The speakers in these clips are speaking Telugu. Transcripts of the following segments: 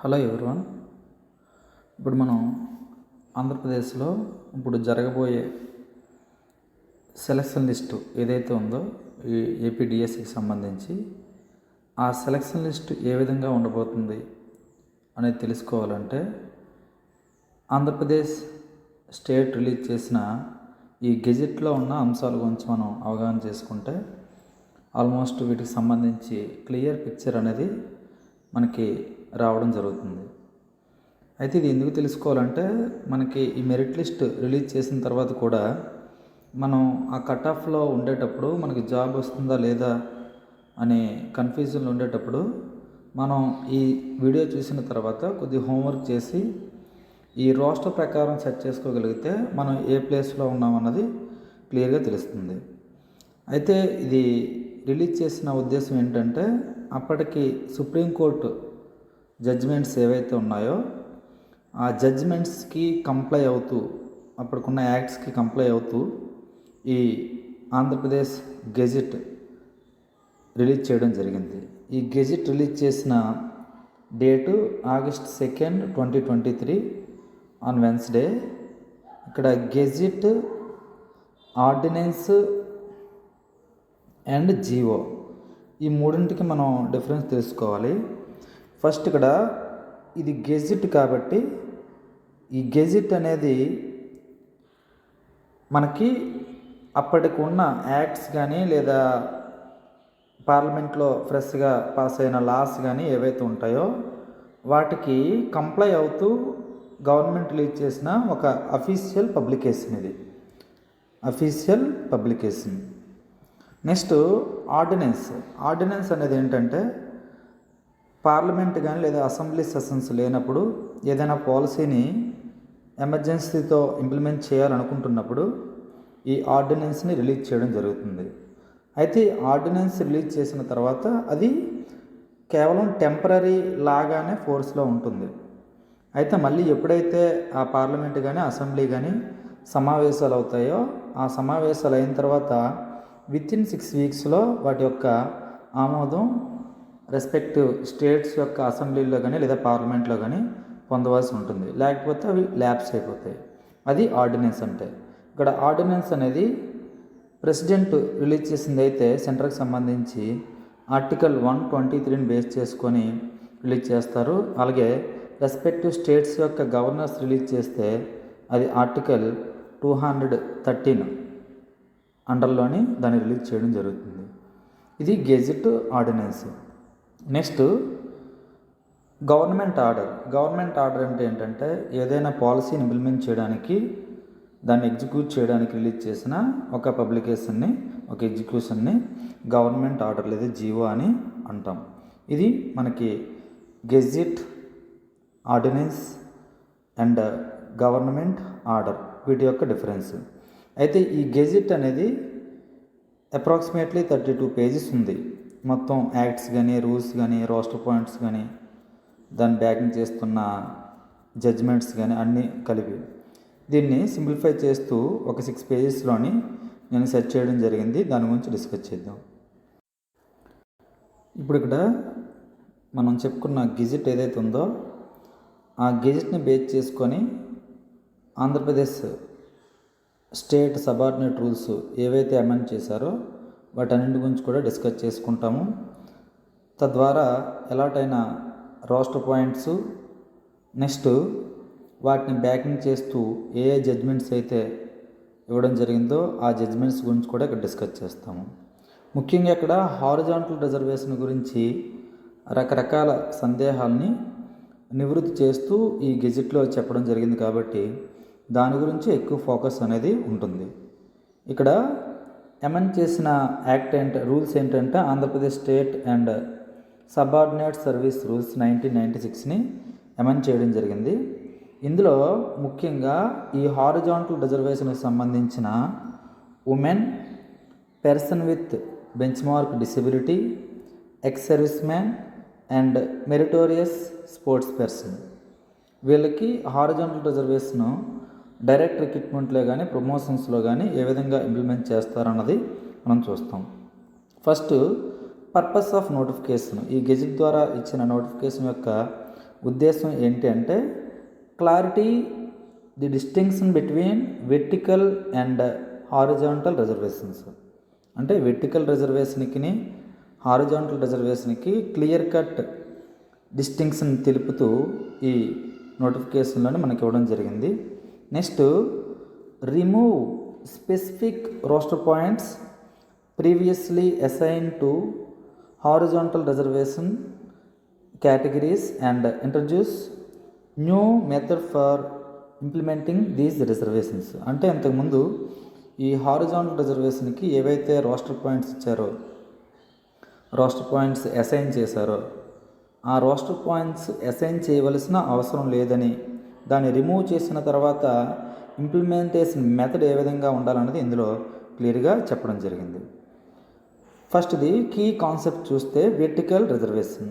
Hello everyone. ఇప్పుడు మనం ఆంధ్రప్రదేశ్లో జరగబోయే సెలక్షన్ లిస్టు ఏదైతే ఉందో ఈ ఏపీడిఎస్సికి సంబంధించి ఆ సెలక్షన్ లిస్టు ఏ విధంగా ఉండబోతుంది అనేది తెలుసుకోవాలంటే ఆంధ్రప్రదేశ్ స్టేట్ రిలీజ్ చేసిన ఈ గెజెట్లో ఉన్న అంశాల గురించి మనం అవగాహన చేసుకుంటే ఆల్మోస్ట్ వీటికి సంబంధించి క్లియర్ పిక్చర్ అనేది మనకి రావడం జరుగుతుంది. అయితే ఇది ఎందుకు తెలుసుకోవాలంటే మనకి ఈ మెరిట్ లిస్ట్ రిలీజ్ చేసిన తర్వాత కూడా మనం ఆ కట్ ఆఫ్లో ఉండేటప్పుడు మనకి జాబ్ వస్తుందా లేదా అనే కన్ఫ్యూజన్లో ఉండేటప్పుడు మనం ఈ వీడియో చూసిన తర్వాత కొద్ది హోంవర్క్ చేసి ఈ రోస్టర్ ప్రకారం సెట్ చేసుకోగలిగితే మనం ఏ ప్లేస్లో ఉన్నామన్నది క్లియర్గా తెలుస్తుంది. అయితే ఇది రిలీజ్ చేసిన ఉద్దేశం ఏంటంటే అప్పటికి సుప్రీంకోర్టు జడ్జిమెంట్స్ ఏవైతే ఉన్నాయో ఆ జడ్జిమెంట్స్కి కంప్లై అవుతూ అప్పటికున్న యాక్ట్స్కి కంప్లై అవుతూ ఈ ఆంధ్రప్రదేశ్ గెజిట్ రిలీజ్ చేయడం జరిగింది. ఈ గెజిట్ రిలీజ్ చేసిన డేటు August 2, 2023 ఆన్ వెన్స్డే. ఇక్కడ గెజిట్, ఆర్డినెన్స్ అండ్ జీవో ఈ మూడింటికి మనం డిఫరెన్స్ తెలుసుకోవాలి. ఫస్ట్ ఇక్కడ ఇది గెజిట్ కాబట్టి ఈ గెజిట్ అనేది మనకి అప్పటికి ఉన్న యాక్ట్స్ కానీ లేదా పార్లమెంట్లో ఫ్రెష్గా పాస్ అయిన లాస్ కానీ ఏవైతే ఉంటాయో వాటికి కంప్లై అవుతూ గవర్నమెంట్ రిలీజ్ చేసిన ఒక అఫీషియల్ పబ్లికేషన్. ఇది అఫీషియల్ పబ్లికేషన్. నెక్స్ట్ ఆర్డినెన్స్ అనేది ఏంటంటే పార్లమెంట్ కానీ లేదా అసెంబ్లీ సెషన్స్ లేనప్పుడు ఏదైనా పాలసీని ఎమర్జెన్సీతో ఇంప్లిమెంట్ చేయాలనుకుంటున్నప్పుడు ఈ ఆర్డినెన్స్ని రిలీజ్ చేయడం జరుగుతుంది. అయితే ఆర్డినెన్స్ రిలీజ్ చేసిన తర్వాత అది కేవలం టెంపరీ లాగానే ఫోర్స్లో ఉంటుంది. అయితే మళ్ళీ ఎప్పుడైతే ఆ పార్లమెంట్ కానీ అసెంబ్లీ కానీ సమావేశాలు అవుతాయో ఆ సమావేశాలు అయిన తర్వాత వితిన్ 6 వీక్స్లో వాటి యొక్క ఆమోదం రెస్పెక్టివ్ స్టేట్స్ యొక్క అసెంబ్లీలో కానీ లేదా పార్లమెంట్లో కానీ పొందవలసి ఉంటుంది. లేకపోతే అవి ల్యాప్స్ అయిపోతాయి. అది ఆర్డినెన్స్ అంటే. ఇక్కడ ఆర్డినెన్స్ అనేది ప్రెసిడెంట్ రిలీజ్ చేసింది అయితే సెంట్రల్కి సంబంధించి ఆర్టికల్ 123ని బేస్ చేసుకొని రిలీజ్ చేస్తారు. అలాగే రెస్పెక్టివ్ స్టేట్స్ యొక్క గవర్నర్స్ రిలీజ్ చేస్తే అది ఆర్టికల్ 213 అండర్లోని దాన్ని రిలీజ్ చేయడం జరుగుతుంది. ఇది gazette, ordinance. Next government order అంటే ఏంటంటే ఏదైనా పాలసీని ఇంప్లిమెంట్ చేయడానికి దాన్ని ఎగ్జిక్యూట్ చేయడానికి రిలీజ్ చేసిన ఒక పబ్లికేషన్ని, ఒక ఎగ్జిక్యూషన్ని గవర్నమెంట్ ఆర్డర్ లేదా జీవో అని అంటాం. ఇది మనకి gazette, ordinance and government order వీటి యొక్క డిఫరెన్స్. అయితే ఈ గెజిట్ అనేది అప్రాక్సిమేట్లీ 32 పేజెస్ ఉంది. మొత్తం యాక్ట్స్ కానీ, రూల్స్ కానీ, రోస్టర్ పాయింట్స్ కానీ, దాన్ని బ్యాకింగ్ చేస్తున్న జడ్జిమెంట్స్ కానీ అన్నీ కలిపి దీన్ని సింప్లిఫై చేస్తూ ఒక 6 పేజెస్లోని నేను సెట్ చేయడం జరిగింది. దాని గురించి డిస్కస్ చేద్దాం. ఇప్పుడు ఇక్కడ మనం చెప్పుకున్న గెజిట్ ఏదైతే ఉందో ఆ గెజిట్ని బేస్ చేసుకొని ఆంధ్రప్రదేశ్ స్టేట్ సబార్డినేట్ రూల్స్ ఏవైతే అమెండ్ చేశారో వాటన్నింటి గురించి కూడా డిస్కస్ చేసుకుంటాము. తద్వారా ఎలాటైన రోస్టర్ పాయింట్స్, నెక్స్ట్ వాటిని బ్యాకింగ్ చేస్తూ ఏ జడ్జ్మెంట్స్ అయితే ఇవ్వడం జరిగిందో ఆ జడ్జ్మెంట్స్ గురించి కూడా ఇక్కడ డిస్కస్ చేస్తాము. ముఖ్యంగా ఇక్కడ హారిజాంటల్ రిజర్వేషన్ గురించి రకరకాల సందేహాలని నివృత్తి చేస్తూ ఈ గెజిట్లో చెప్పడం జరిగింది కాబట్టి దాని గురించి ఎక్కువ ఫోకస్ అనేది ఉంటుంది. ఇక్కడ అమెండ్ చేసిన యాక్ట్ రూల్స్ ఏంటంటే Andhra Pradesh state and subordinate service rules 1996ని అమెండ్ చేయడం జరిగింది. ఇందులో ముఖ్యంగా ఈ హారిజాంటల్ రిజర్వేషన్కి సంబంధించిన women, person with bench mark disability, ex service man and meritorious sports person వీళ్ళకి హారిజాంటల్ రిజర్వేషను డైరెక్ట్ రిక్రూట్మెంట్లో కానీ ప్రమోషన్స్లో కానీ ఏ విధంగా ఇంప్లిమెంట్ చేస్తారన్నది మనం చూస్తాం. First purpose of notification. ఈ గెజిట్ ద్వారా ఇచ్చిన నోటిఫికేషన్ యొక్క ఉద్దేశం ఏంటి అంటే clarity the distinction between vertical and horizontal reservations. అంటే vertical రిజర్వేషన్కి horizontal రిజర్వేషన్కి clear cut distinction తెలుపుతూ ఈ నోటిఫికేషన్లోనే మనకి ఇవ్వడం జరిగింది. Next, remove specific roster points previously assign to horizontal reservation categories and introduce new method for implementing these reservations. అంటే ఇంతకుముందు ఈ హారిజాంటల్ రిజర్వేషన్కి ఏవైతే రోస్టర్ పాయింట్స్ ఇచ్చారో, రోస్టర్ పాయింట్స్ అసైన్ చేశారో, ఆ రోస్టర్ పాయింట్స్ అసైన్ చేయవలసిన అవసరం లేదని, దాన్ని రిమూవ్ చేసిన తర్వాత ఇంప్లిమెంటేషన్ మెథడ్ ఏ విధంగా ఉండాలన్నది ఇందులో క్లియర్గా చెప్పడం జరిగింది. ఫస్ట్ది కీ కాన్సెప్ట్ చూస్తే vertical reservation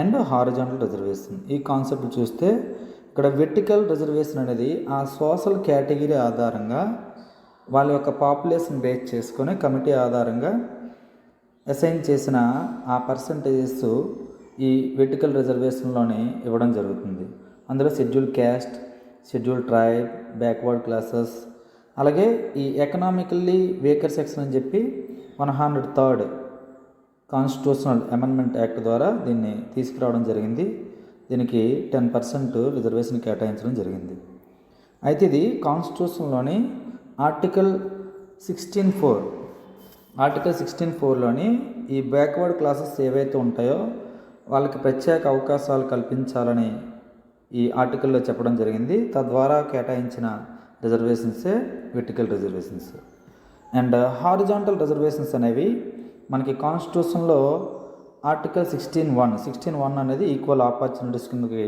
and horizontal reservation. ఈ కాన్సెప్ట్ చూస్తే ఇక్కడ వెర్టికల్ రిజర్వేషన్ అనేది ఆ సోషల్ కేటగిరీ ఆధారంగా వాళ్ళ యొక్క పాపులేషన్ బేస్ చేసుకొని కమిటీ ఆధారంగా అసైన్ చేసిన ఆ పర్సంటేజెస్ ఈ వెర్టికల్ రిజర్వేషన్లోనే ఇవ్వడం జరుగుతుంది. అందులో schedule caste, schedule tribe, backward classes, అలాగే ఈ ఎకనామికల్లీ వీకర్ సెక్షన్ అని చెప్పి 103rd కాన్స్టిట్యూషనల్ అమెండ్మెంట్ యాక్ట్ ద్వారా దీన్ని తీసుకురావడం జరిగింది. దీనికి 10% రిజర్వేషన్ కేటాయించడం జరిగింది. అయితే ఇది కాన్స్టిట్యూషన్లోని ఆర్టికల్ 16(4)లోని ఈ బ్యాక్వర్డ్ క్లాసెస్ ఏవైతే ఉంటాయో వాళ్ళకి ప్రత్యేక అవకాశాలు కల్పించాలని ఈ ఆర్టికల్లో చెప్పడం జరిగింది. తద్వారా కేటాయించిన రిజర్వేషన్సే vertical reservations. And horizontal reservations అనేవి మనకి కాన్స్టిట్యూషన్లో ఆర్టికల్ 16(1) అనేది ఈక్వల్ ఆపర్చునిటీస్ కిందకి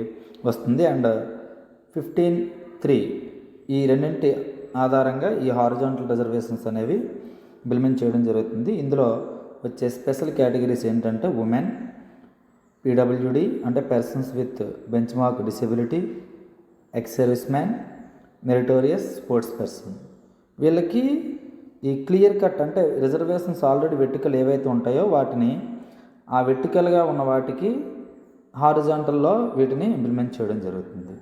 వస్తుంది. అండ్ 15(3) ఈ రెండింటి ఆధారంగా ఈ హారిజాంటల్ రిజర్వేషన్స్ అనేవి ఇంప్లిమెంట్ చేయడం జరుగుతుంది. ఇందులో వచ్చే స్పెషల్ కేటగిరీస్ ఏంటంటే ఉమెన్, పీడబ్ల్యూడి అంటే persons with bench mark disability, ex service man, meritorious sports person. వీళ్ళకి ఈ క్లియర్ కట్ అంటే రిజర్వేషన్స్ ఆల్రెడీ వెర్టికల్ ఏవైతే ఉంటాయో వాటిని ఆ వెర్టికల్గా ఉన్న వాటికి హారిజాంటల్లో వీటిని ఇంప్లిమెంట్ చేయడం జరుగుతుంది.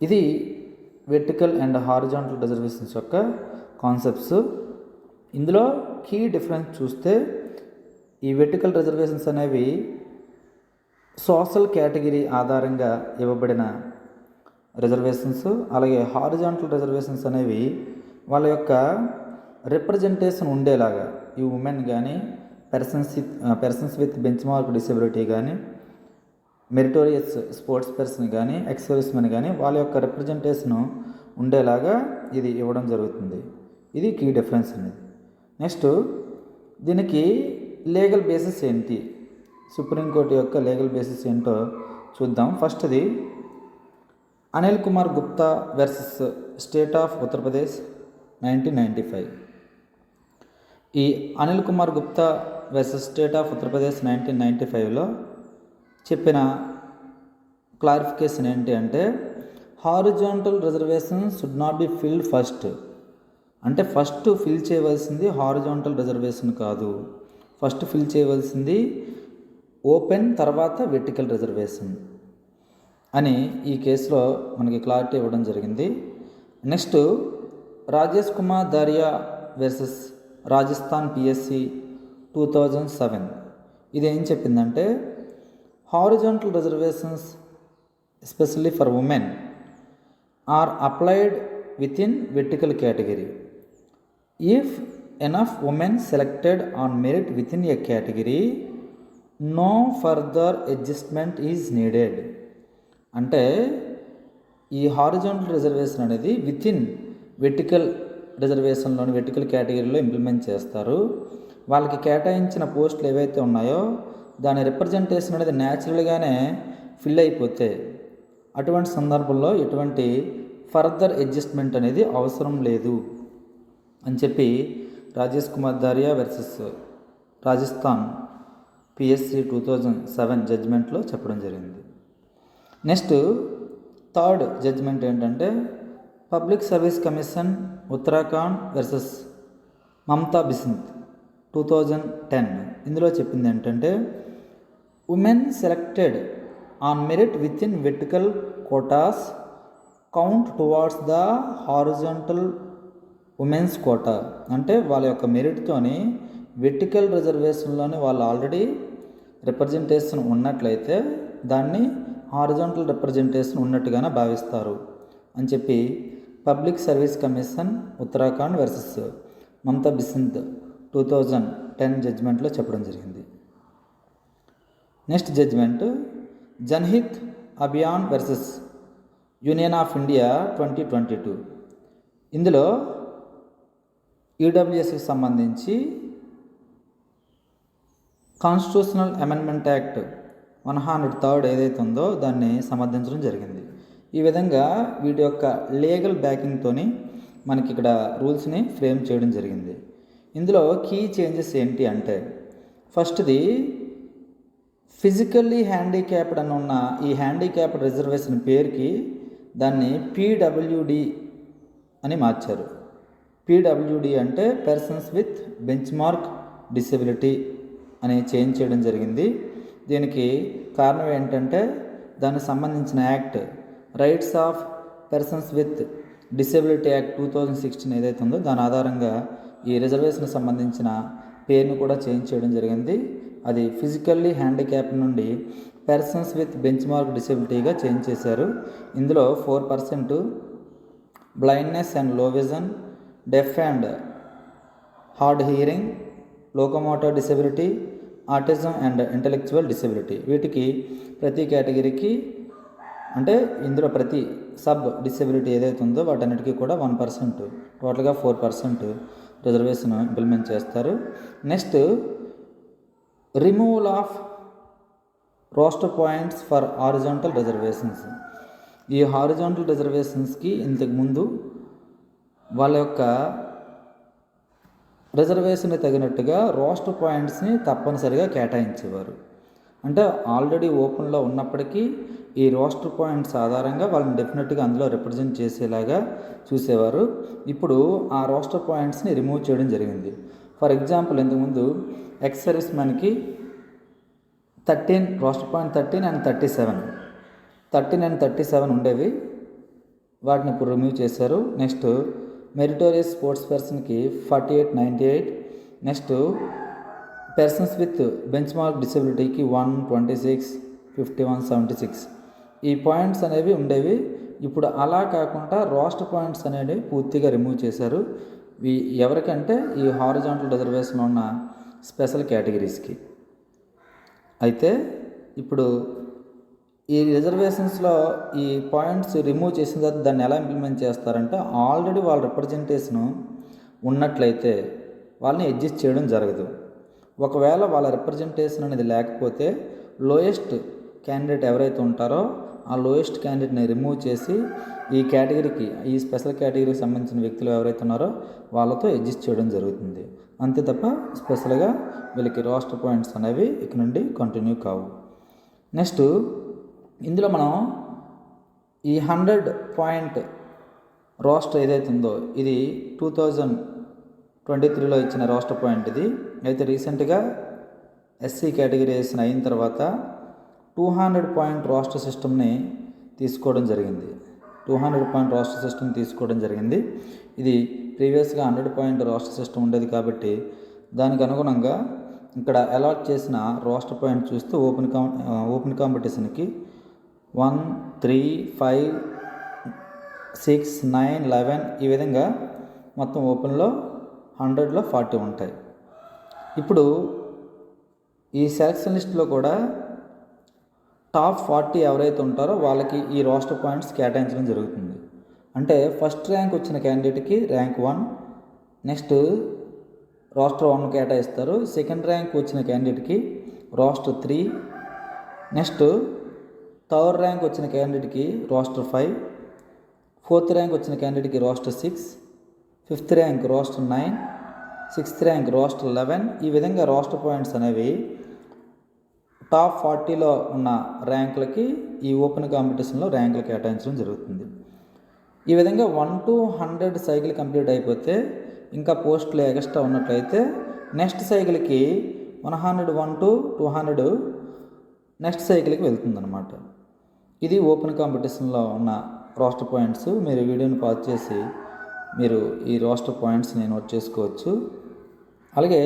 ఇది వెర్టికల్ అండ్ హారిజాంటల్ రిజర్వేషన్స్ యొక్క కాన్సెప్ట్స్. ఇందులో కీ డిఫరెన్స్ చూస్తే ఈ వెర్టికల్ రిజర్వేషన్స్ అనేవి సోషల్ కేటగిరీ ఆధారంగా ఇవ్వబడిన రిజర్వేషన్స్, అలాగే హారిజాంటల్ రిజర్వేషన్స్ అనేవి వాళ్ళ యొక్క రిప్రజెంటేషన్ ఉండేలాగా ఈ ఉమెన్ కానీ, persons with bench mark disability కానీ, మెరిటోరియస్ స్పోర్ట్స్ పర్సన్ కానీ, ఎక్స్ సర్వీస్ మెన్ కానీ వాళ్ళ యొక్క రిప్రజెంటేషన్ ఉండేలాగా ఇది ఇవ్వడం జరుగుతుంది. ఇది కీ డిఫరెన్స్ అనేది. నెక్స్ట్, దీనికి లీగల్ బేసిస్ ఏంటి, సుప్రీంకోర్టు యొక్క లీగల్ బేసిస్ ఏంటో చూద్దాం. ఫస్ట్ది Anil Kumar Gupta versus state of Uttar Pradesh 1995. ఈ Anil Kumar Gupta versus state of Uttar Pradesh 1995లో చెప్పిన క్లారిఫికేషన్ ఏంటి అంటే horizontal reservation should not be filled first. అంటే ఫస్ట్ ఫిల్ చేయవలసింది హారిజాంటల్ రిజర్వేషన్ కాదు, ఫస్ట్ ఫిల్ చేయవలసింది ఓపెన్, తర్వాత వెర్టికల్ రిజర్వేషన్ అని ఈ కేసులో మనకి క్లారిటీ ఇవ్వడం జరిగింది. Next, Rajesh Kumar Dariya versus Rajasthan PSC 2007 ఇది ఏం చెప్పిందంటే horizontal reservations especially for women are applied within vertical category if enough women selected on merit within a category no further adjustment is needed. అంటే ఈ హారిజాంటల్ రిజర్వేషన్ అనేది విత్ ఇన్ వెర్టికల్ రిజర్వేషన్లోని వెర్టికల్ కేటగిరీలో ఇంప్లిమెంట్ చేస్తారు. వాళ్ళకి కేటాయించిన పోస్టులు ఏవైతే ఉన్నాయో దాని రిప్రజెంటేషన్ అనేది న్యాచురల్గానే ఫిల్ అయిపోతే అటువంటి సందర్భంలో ఎటువంటి ఫర్దర్ అడ్జస్ట్మెంట్ అనేది అవసరం లేదు అని చెప్పి రాజేష్ కుమార్ దారియా వర్సెస్ రాజస్థాన్ పిఎస్సి 2007 జడ్జిమెంట్లో చెప్పడం జరిగింది. నెక్స్ట్, థర్డ్ జడ్జిమెంట్ ఏంటంటే public service commission Uttarakhand versus Mamata Bismith 2010. ఇందులో చెప్పింది ఏంటంటే women selected on merit within vertical quotas count towards the horizontal women's quota. అంటే వాళ్ళ యొక్క మెరిట్తోని వెర్టికల్ రిజర్వేషన్లోని వాళ్ళు ఆల్రెడీ రిప్రజెంటేషన్ ఉన్నట్లయితే దాన్ని హారిజాంటల్ రిప్రజెంటేషన్ ఉన్నట్టుగానే భావిస్తారు అని చెప్పి public service commission Uttarakhand versus Mamata Bisind 2010 జడ్జిమెంట్లో చెప్పడం జరిగింది. Next judgement Janhit Abhiyan versus union of India 2022. ఇందులో ఈడబ్ల్యూఎస్కి సంబంధించి కాన్స్టిట్యూషనల్ అమెండ్మెంట్ యాక్ట్ 103 ఏదైతే ఉందో దాన్ని సమర్థించడం జరిగింది. ఈ విధంగా వీటి యొక్క లీగల్ బ్యాకింగ్తోని మనకి ఇక్కడ రూల్స్ని ఫ్రేమ్ చేయడం జరిగింది. ఇందులో కీ చేంజెస్ ఏంటి అంటే ఫస్ట్ది ఫిజికల్లీ హ్యాండిక్యాప్డ్ అని ఉన్న ఈ హ్యాండిక్యాప్డ్ రిజర్వేషన్ పేరుకి దాన్ని పీడబ్ల్యూడి అని మార్చారు. పీడబ్ల్యూడి అంటే persons with bench mark disability అని చేంజ్ చేయడం జరిగింది. దీనికి కారణం ఏంటంటే దానికి సంబంధించిన act rights of persons with disability act 2016 ఏదైతే ఉందో దాని ఆధారంగా ఈ రిజర్వేషన్కి సంబంధించిన పేరును కూడా చేంజ్ చేయడం జరిగింది. అది ఫిజికల్లీ హ్యాండిక్యాప్ నుండి పర్సన్స్ విత్ బెంచ్ మార్క్ డిసెబిలిటీగా చేంజ్ చేశారు. ఇందులో 4% blindness and low vision, deaf and hard hearing, locomotor disability, autism and intellectual disability, వీటికి ప్రతి కేటగిరీకి అంటే ఇందులో ప్రతి సబ్ డిసెబిలిటీ ఏదైతే ఉందో వాటన్నిటికీ కూడా 1%, టోటల్గా 4% రిజర్వేషన్ ఇంప్లిమెంట్ చేస్తారు. Next removal of roster points for horizontal reservations. ఈ హారిజాంటల్ రిజర్వేషన్స్కి ఇంతకుముందు వాళ్ళ యొక్క రిజర్వేషన్కి తగినట్టుగా రోస్టర్ పాయింట్స్ని తప్పనిసరిగా కేటాయించేవారు. అంటే ఆల్రెడీ ఓపెన్లో ఉన్నప్పటికీ ఈ రోస్టర్ పాయింట్స్ ఆధారంగా వాళ్ళని డెఫినెట్గా అందులో రిప్రజెంట్ చేసేలాగా చూసేవారు. ఇప్పుడు ఆ రోస్టర్ పాయింట్స్ని రిమూవ్ చేయడం జరిగింది. ఫర్ ఎగ్జాంపుల్ ఇంతకుముందు ఎక్స్ సర్వీస్ మ్యాన్కి 13 రోస్టర్ పాయింట్ 13 అండ్ 37 ఉండేవి, వాటిని ఇప్పుడు రిమూవ్ చేశారు. నెక్స్ట్ మెరిటోరియస్ స్పోర్ట్స్ పర్సన్కి 48, 98. Next persons with bench mark డిసెబిలిటీకి 1, 26, 51, 76 ఈ పాయింట్స్ అనేవి ఉండేవి. ఇప్పుడు అలా కాకుండా రోస్టర్ పాయింట్స్ అనేవి పూర్తిగా రిమూవ్ చేశారు. ఎవరికంటే ఈ హారిజాంటల్ రిజర్వేషన్ ఉన్న స్పెషల్ కేటగిరీస్కి. అయితే ఇప్పుడు ఈ రిజర్వేషన్స్లో ఈ పాయింట్స్ రిమూవ్ చేసిన తర్వాత దాన్ని ఎలా ఇంప్లిమెంట్ చేస్తారంటే ఆల్రెడీ వాళ్ళ రిప్రజెంటేషను ఉన్నట్లయితే వాళ్ళని అడ్జస్ట్ చేయడం జరగదు. ఒకవేళ వాళ్ళ రిప్రజెంటేషన్ అనేది లేకపోతే లోయెస్ట్ క్యాండిడేట్ ఎవరైతే ఉంటారో ఆ లోయెస్ట్ క్యాండిడేట్ని రిమూవ్ చేసి ఈ కేటగిరీకి ఈ స్పెషల్ కేటగిరీకి సంబంధించిన వ్యక్తులు ఎవరైతే ఉన్నారో వాళ్ళతో అడ్జస్ట్ చేయడం జరుగుతుంది. అంతే తప్ప స్పెషల్గా వీళ్ళకి రోస్టర్ పాయింట్స్ అనేవి ఇక నుండి కంటిన్యూ కావు. నెక్స్ట్ ఇందులో మనం ఈ 100 పాయింట్ రోస్టర్ ఏదైతే ఉందో ఇది 2023లో ఇచ్చిన రోస్టర్ పాయింట్ ఇది. అయితే రీసెంట్గా ఎస్సీ కేటగిరీషన్ అయిన తర్వాత 200 పాయింట్ రోస్టర్ సిస్టమ్ని తీసుకోవడం జరిగింది. 200 పాయింట్ రోస్టర్ సిస్టమ్ తీసుకోవడం జరిగింది. ఇది ప్రీవియస్గా 100 పాయింట్ రోస్టర్ సిస్టమ్ ఉండేది కాబట్టి దానికి అనుగుణంగా ఇక్కడ అలాట్ చేసిన రోస్టర్ పాయింట్ చూస్తే ఓపెన్ కాంపిటీషన్కి 1, 3, 5, 6, 9, 11 ఈ విధంగా మొత్తం ఓపెన్లో 100లో 40 ఉంటాయి. ఇప్పుడు ఈ సెలక్షన్ లిస్ట్లో కూడా టాప్ 40 ఎవరైతే ఉంటారో వాళ్ళకి ఈ రోస్టర్ పాయింట్స్ కేటాయించడం జరుగుతుంది. అంటే ఫస్ట్ ర్యాంక్ వచ్చిన క్యాండిడేట్కి ర్యాంక్ 1, నెక్స్ట్ రోస్టర్ 1 కేటాయిస్తారు. సెకండ్ ర్యాంక్ వచ్చిన క్యాండిడేట్కి రోస్టర్ 3, నెక్స్ట్ థర్డ్ ర్యాంక్ వచ్చిన క్యాండిడేట్కి రోస్టర్ 5, ఫోర్త్ ర్యాంక్ వచ్చిన క్యాండిడేట్కి roster 6, fifth rank roster 9, sixth rank roster 11 ఈ విధంగా రోస్టర్ పాయింట్స్ అనేవి టాప్ 40లో ఉన్న ర్యాంకులకి ఈ ఓపెన్ కాంపిటీషన్లో ర్యాంకులు కేటాయించడం జరుగుతుంది. ఈ విధంగా 1 to 100 సైకిల్ కంప్లీట్ అయిపోతే ఇంకా పోస్టులు ఎక్స్ట్రా ఉన్నట్లయితే నెక్స్ట్ సైకిల్కి 101 to 200 నెక్స్ట్ సైకిల్కి వెళ్తుందన్నమాట. ఇది ఓపెన్ కాంపిటీషన్లో ఉన్న రోస్టర్ పాయింట్స్. మీరు వీడియోని పాజ్ చేసి మీరు ఈ రోస్టర్ పాయింట్స్ని నోట్ చేసుకోవచ్చు. అలాగే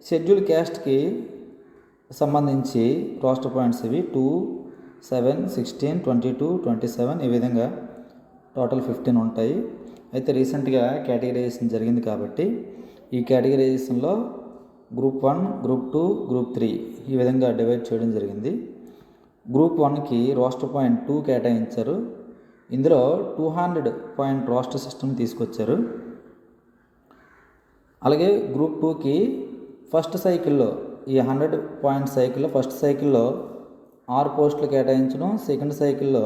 షెడ్యూల్ క్యాస్ట్కి సంబంధించి రోస్టర్ పాయింట్స్ ఇవి 2, 7, 16, 22, 27 ఈ విధంగా టోటల్ 15 ఉంటాయి. అయితే రీసెంట్గా కేటగిరైజేషన్ జరిగింది కాబట్టి ఈ కేటగిరైజేషన్లో గ్రూప్ 1, గ్రూప్ 2, గ్రూప్ 3 ఈ విధంగా డివైడ్ చేయడం జరిగింది. గ్రూప్ 1కి రోస్టర్ పాయింట్ 2 కేటాయించారు. ఇందులో 200 పాయింట్ రోస్టర్ సిస్టమ్ తీసుకొచ్చారు. అలాగే గ్రూప్ 2కి ఫస్ట్ సైకిల్లో ఈ 100 పాయింట్ సైకిల్లో ఫస్ట్ సైకిల్లో 6 పోస్టులు కేటాయించడం, సెకండ్ సైకిల్లో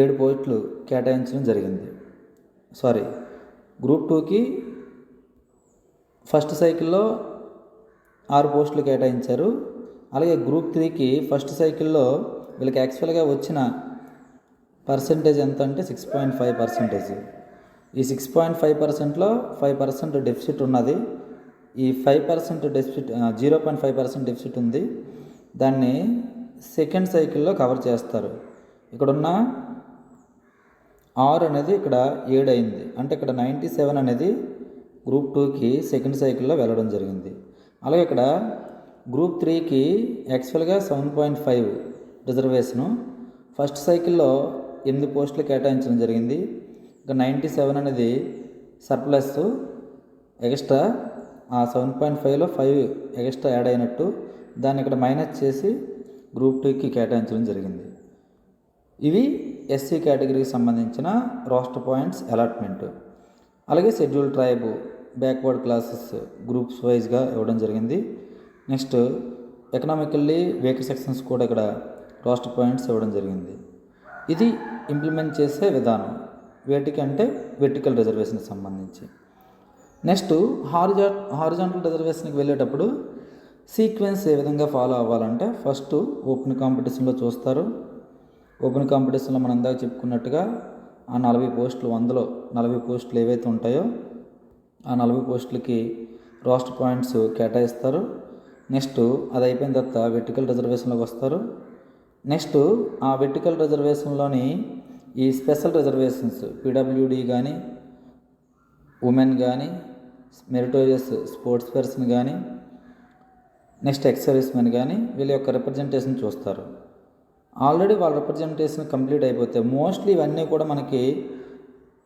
7 పోస్టులు కేటాయించడం జరిగింది. గ్రూప్ 2కి ఫస్ట్ సైకిల్లో 6 పోస్టులు కేటాయించారు. అలాగే గ్రూప్ 3కి ఫస్ట్ సైకిల్లో వీళ్ళకి యాక్చువల్గా వచ్చిన పర్సంటేజ్ ఎంత అంటే 6.5%. ఈ 6.5%లో 5% డెఫిసిట్ ఉన్నది. ఈ 5% డెఫిసిట్ 0.5% డెఫిసిట్ ఉంది. దాన్ని సెకండ్ సైకిల్లో కవర్ చేస్తారు. ఇక్కడున్న 6 అనేది ఇక్కడ 7 అయింది. అంటే ఇక్కడ 97 అనేది గ్రూప్ 2కి సెకండ్ సైకిల్లో వెళ్ళడం జరిగింది. అలాగే ఇక్కడ గ్రూప్ 3కి యాక్చువల్గా 7.5 రిజర్వేషను ఫస్ట్ సైకిల్లో 8 పోస్టులు కేటాయించడం జరిగింది. ఇక 97 అనేది సర్ప్లస్ ఎక్స్ట్రా, ఆ 7.5లో 5 ఎక్స్ట్రా యాడ్ అయినట్టు దాన్ని ఇక్కడ మైనస్ చేసి గ్రూప్ 2కి కేటాయించడం జరిగింది. ఇవి ఎస్సీ కేటగిరీకి సంబంధించిన రోస్టర్ పాయింట్స్ అలాట్మెంట్. అలాగే schedule tribe, backward classes groups వైజ్గా ఇవ్వడం జరిగింది. నెక్స్ట్ ఎకనామికల్లీ వీకర్ సెక్షన్స్ కూడా ఇక్కడ రోస్టర్ పాయింట్స్ ఇవ్వడం జరిగింది. ఇది ఇంప్లిమెంట్ చేసే విధానం వేటికి అంటే వెర్టికల్ రిజర్వేషన్కి సంబంధించి. నెక్స్ట్ హారిజాంటల్ రిజర్వేషన్కి వెళ్ళేటప్పుడు సీక్వెన్స్ ఏ విధంగా ఫాలో అవ్వాలంటే ఫస్ట్ ఓపెన్ కాంపిటీషన్లో చూస్తారు. ఓపెన్ కాంపిటీషన్లో మనం ఇందాక చెప్పుకున్నట్టుగా ఆ 40 పోస్టులు 100లో 40 పోస్టులు ఏవైతే ఉంటాయో ఆ 40 పోస్టులకి రోస్టర్ పాయింట్స్ కేటాయిస్తారు. నెక్స్ట్ అది అయిపోయిన తర్వాత వెర్టికల్ రిజర్వేషన్లోకి వస్తారు. నెక్స్ట్ ఆ వెర్టికల్ రిజర్వేషన్లోని ఈ స్పెషల్ రిజర్వేషన్స్ పీడబ్ల్యూడి కానీ, ఉమెన్ కానీ, మెరిటోరియస్ స్పోర్ట్స్ పర్సన్ కానీ, నెక్స్ట్ ఎక్స్ సర్వీస్ మెన్ కానీ వీళ్ళ యొక్క రిప్రజెంటేషన్ చూస్తారు. ఆల్రెడీ వాళ్ళ రిప్రజెంటేషన్ కంప్లీట్ అయిపోతే మోస్ట్లీ ఇవన్నీ కూడా మనకి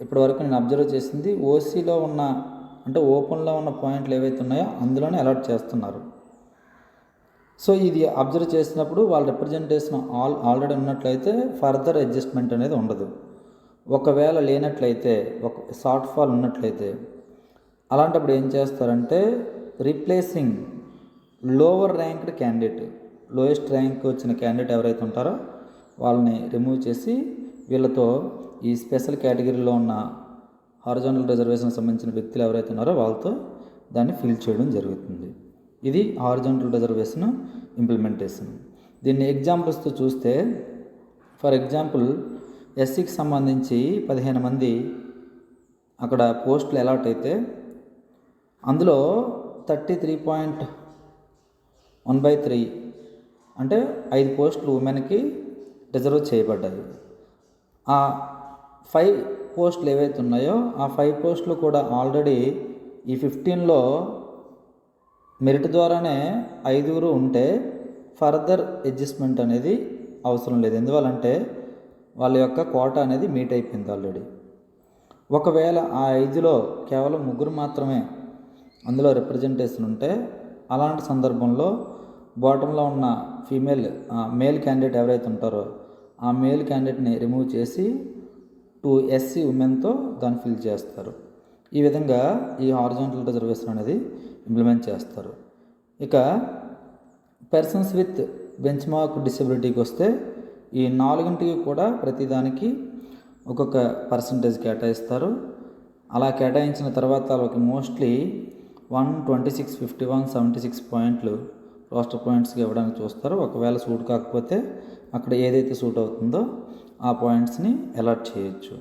ఇప్పటివరకు నేను అబ్జర్వ్ చేసింది ఓసీలో ఉన్న అంటే ఓపెన్లో ఉన్న పాయింట్లు ఏవైతే ఉన్నాయో అందులోనే అలాట్ చేస్తున్నారు. సో ఇది అబ్జర్వ్ చేసినప్పుడు వాళ్ళ రిప్రజెంటేషన్ ఆల్రెడీ ఉన్నట్లయితే ఫర్దర్ అడ్జస్ట్మెంట్ అనేది ఉండదు. ఒకవేళ లేనట్లయితే ఒక షార్ట్ ఫాల్ ఉన్నట్లయితే అలాంటప్పుడు ఏం చేస్తారంటే replacing lower ranked candidate, lowest rank వచ్చిన క్యాండిడేట్ ఎవరైతే ఉంటారో వాళ్ళని రిమూవ్ చేసి వీళ్ళతో ఈ స్పెషల్ కేటగిరీలో ఉన్న హారిజాంటల్ రిజర్వేషన్కి సంబంధించిన వ్యక్తులు ఎవరైతే ఉన్నారో వాళ్ళతో దాన్ని ఫిల్ చేయడం జరుగుతుంది. ఇది హారిజాంటల్ రిజర్వేషన్ ఇంప్లిమెంటేషన్. దీన్ని ఎగ్జాంపుల్స్తో చూస్తే ఫర్ ఎగ్జాంపుల్ ఎస్సీకి సంబంధించి 15 మంది అక్కడ పోస్టులు అలాట్ అయితే అందులో 33.1/3 అంటే 5 పోస్టులు ఉమెన్కి రిజర్వ్ చేయబడ్డాయి. ఆ 5 పోస్టులు ఏవైతే ఉన్నాయో ఆ 5 పోస్టులు కూడా ఆల్రెడీ ఈ 15లో మెరిట్ ద్వారానే 5 ఉంటే ఫర్దర్ అడ్జస్ట్మెంట్ అనేది అవసరం లేదు. ఎందువల్లంటే వాళ్ళ యొక్క కోటా అనేది మీట్ అయిపోయింది ఆల్రెడీ. ఒకవేళ ఆ 5లో కేవలం 3 మాత్రమే అందులో రిప్రజెంటేషన్ ఉంటే అలాంటి సందర్భంలో బాటంలో ఉన్న మేల్ క్యాండిడేట్ ఎవరైతే ఉంటారో ఆ మేల్ క్యాండిడేట్ని రిమూవ్ చేసి 2 ఎస్సీ ఉమెన్తో దాన్ని ఫిల్ చేస్తారు. ఈ విధంగా ఈ హారిజాంటల్ రిజర్వేషన్ అనేది ఇంప్లిమెంట్ చేస్తారు. ఇక పర్సన్స్ విత్ బెంచ్ మార్క్ డిసెబిలిటీకి వస్తే ఈ 4ంటికి కూడా ప్రతిదానికి ఒక్కొక్క పర్సంటేజ్ కేటాయిస్తారు. అలా కేటాయించిన తర్వాత వాళ్ళకి మోస్ట్లీ 126, 51, 76 పాయింట్లు రోస్టర్ పాయింట్స్కి ఇవ్వడానికి చూస్తారు. ఒకవేళ సూట్ కాకపోతే అక్కడ ఏదైతే సూట్ అవుతుందో ఆ పాయింట్స్ని అలాట్ చేయొచ్చు.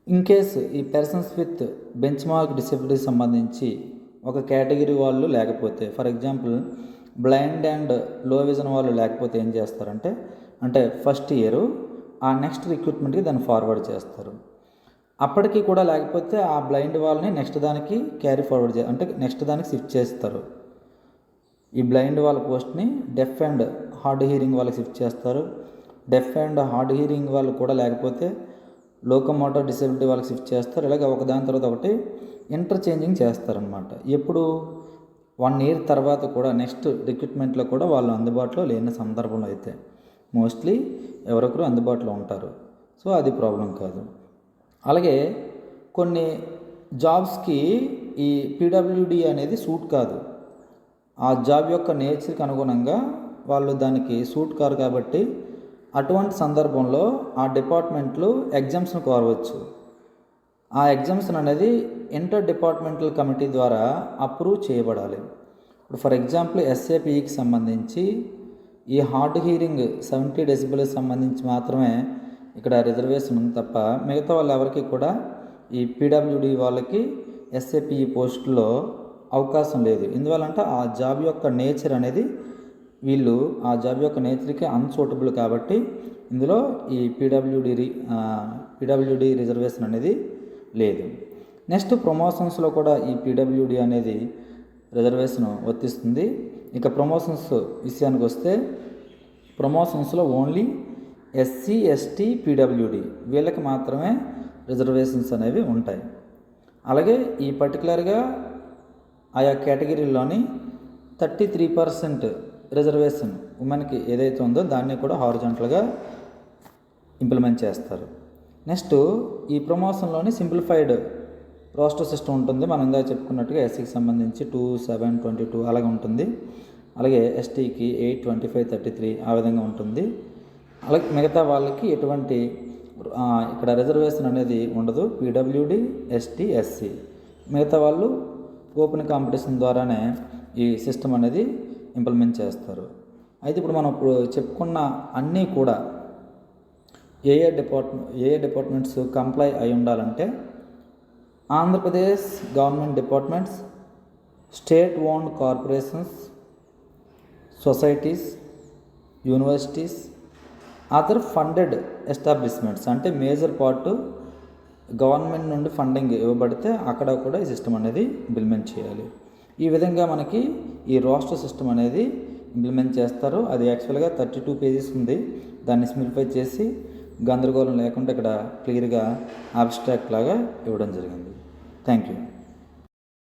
ఇన్ కేస్ ఈ persons with bench mark disability సంబంధించి ఒక కేటగిరీ వాళ్ళు లేకపోతే for example blind and low vision వాళ్ళు లేకపోతే ఏం చేస్తారంటే అంటే ఫస్ట్ ఇయర్ ఆ నెక్స్ట్ రిక్రూట్మెంట్కి దాన్ని ఫార్వర్డ్ చేస్తారు. అప్పటికి కూడా లేకపోతే ఆ బ్లైండ్ వాళ్ళని నెక్స్ట్ దానికి క్యారీ ఫార్వర్డ్ అంటే నెక్స్ట్ దానికి షిఫ్ట్ చేస్తారు. ఈ బ్లైండ్ వాళ్ళ పోస్ట్ని డెఫ్ అండ్ హార్డ్ హీరింగ్ వాళ్ళకి షిఫ్ట్ చేస్తారు. డెఫ్ అండ్ హార్డ్ హీరింగ్ వాళ్ళు కూడా లేకపోతే లోకోమోటర్ డిసేబిలిటీ వాళ్ళకి షిఫ్ట్ చేస్తారు. ఇలాగ ఒకదాని తర్వాత ఒకటి ఇంటర్చేంజింగ్ చేస్తారనమాట. ఎప్పుడు 1 ఇయర్ తర్వాత కూడా నెక్స్ట్ రిక్రూట్మెంట్లో కూడా వాళ్ళు అందుబాటులో లేని సందర్భంలో అయితే మోస్ట్లీ ఎవరొకరు అందుబాటులో ఉంటారు. సో అది ప్రాబ్లం కాదు. అలాగే కొన్ని జాబ్స్కి ఈ పీడబ్ల్యూడి అనేది సూట్ కాదు. ఆ జాబ్ యొక్క నేచర్కి అనుగుణంగా వాళ్ళు దానికి సూట్ కారు కాబట్టి అటువంటి సందర్భంలో ఆ డిపార్ట్మెంట్లు ఎగ్జామ్స్ను కోరవచ్చు. ఆ ఎగ్జామ్షన్ అనేది ఇంటర్ డిపార్ట్మెంటల్ కమిటీ ద్వారా అప్రూవ్ చేయబడాలి. ఇప్పుడు ఫర్ ఎగ్జాంపుల్ ఎస్ఏపిఈకి సంబంధించి ఈ హార్డ్ హీరింగ్ 70 డెసిబెల్కి సంబంధించి మాత్రమే ఇక్కడ రిజర్వేషన్ ఉంది తప్ప మిగతా వాళ్ళు ఎవరికి కూడా ఈ పీడబ్ల్యూడి వాళ్ళకి ఎస్ఏపిఈ పోస్టులో అవకాశం లేదు. ఎందువల్లంటే ఆ జాబ్ యొక్క నేచర్ అనేది వీళ్ళు ఆ జాబ్ యొక్క నేచర్కి అన్సూటబుల్ కాబట్టి ఇందులో ఈ పీడబ్ల్యూడి రిజర్వేషన్ అనేది లేదు. నెక్స్ట్ ప్రమోషన్స్లో కూడా ఈ పీడబ్ల్యూడి అనేది రిజర్వేషన్ వర్తిస్తుంది. ఇక ప్రమోషన్స్ విషయానికి వస్తే ప్రమోషన్స్లో ఓన్లీ ఎస్సీ ఎస్టీ పీడబ్ల్యూడి వీళ్ళకి మాత్రమే రిజర్వేషన్స్ అనేవి ఉంటాయి. అలాగే ఈ పర్టికులర్గా ఆయా కేటగిరీలోని 33% రిజర్వేషన్ ఉమెన్కి ఏదైతే ఉందో దాన్ని కూడా హారిజాంటల్గా ఇంప్లిమెంట్ చేస్తారు. నెక్స్ట్ ఈ ప్రమోషన్లోని సింప్లిఫైడ్ రోస్టర్ సిస్టమ్ ఉంటుంది. మనం ఇందాక చెప్పుకున్నట్టుగా ఎస్సీకి సంబంధించి 2, 7, 22 అలాగే ఉంటుంది. అలాగే ఎస్టీకి 8, 25, 33 ఆ విధంగా ఉంటుంది. అలాగే మిగతా వాళ్ళకి ఎటువంటి ఇక్కడ రిజర్వేషన్ అనేది ఉండదు. పీడబ్ల్యూడి, ఎస్టీ, ఎస్సీ మిగతా వాళ్ళు ఓపెన్ కాంపిటీషన్ ద్వారానే ఈ సిస్టమ్ అనేది ఇంప్లిమెంట్ చేస్తారు. అయితే ఇప్పుడు మనం చెప్పుకున్న అన్నీ కూడా ఏ డిపార్ట్మెంట్స్ కంప్లై అయి ఉండాలంటే Andhra Pradesh government departments, state owned corporations, societies, universities, other funded establishments అంటే మేజర్ పార్ట్ గవర్నమెంట్ నుండి ఫండింగ్ ఇవ్వబడితే అక్కడ కూడా ఈ సిస్టమ్ అనేది ఇంప్లిమెంట్ చేయాలి. ఈ విధంగా మనకి ఈ రోస్టర్ సిస్టమ్ అనేది ఇంప్లిమెంట్ చేస్తారు. అది యాక్చువల్గా 32 పేజెస్ ఉంది. దాన్ని సింప్లిఫై చేసి గందరగోళం లేకుండా ఇక్కడ క్లియర్గా అబ్స్ట్రాక్ట్ లాగా ఇవ్వడం జరిగింది. Thank you.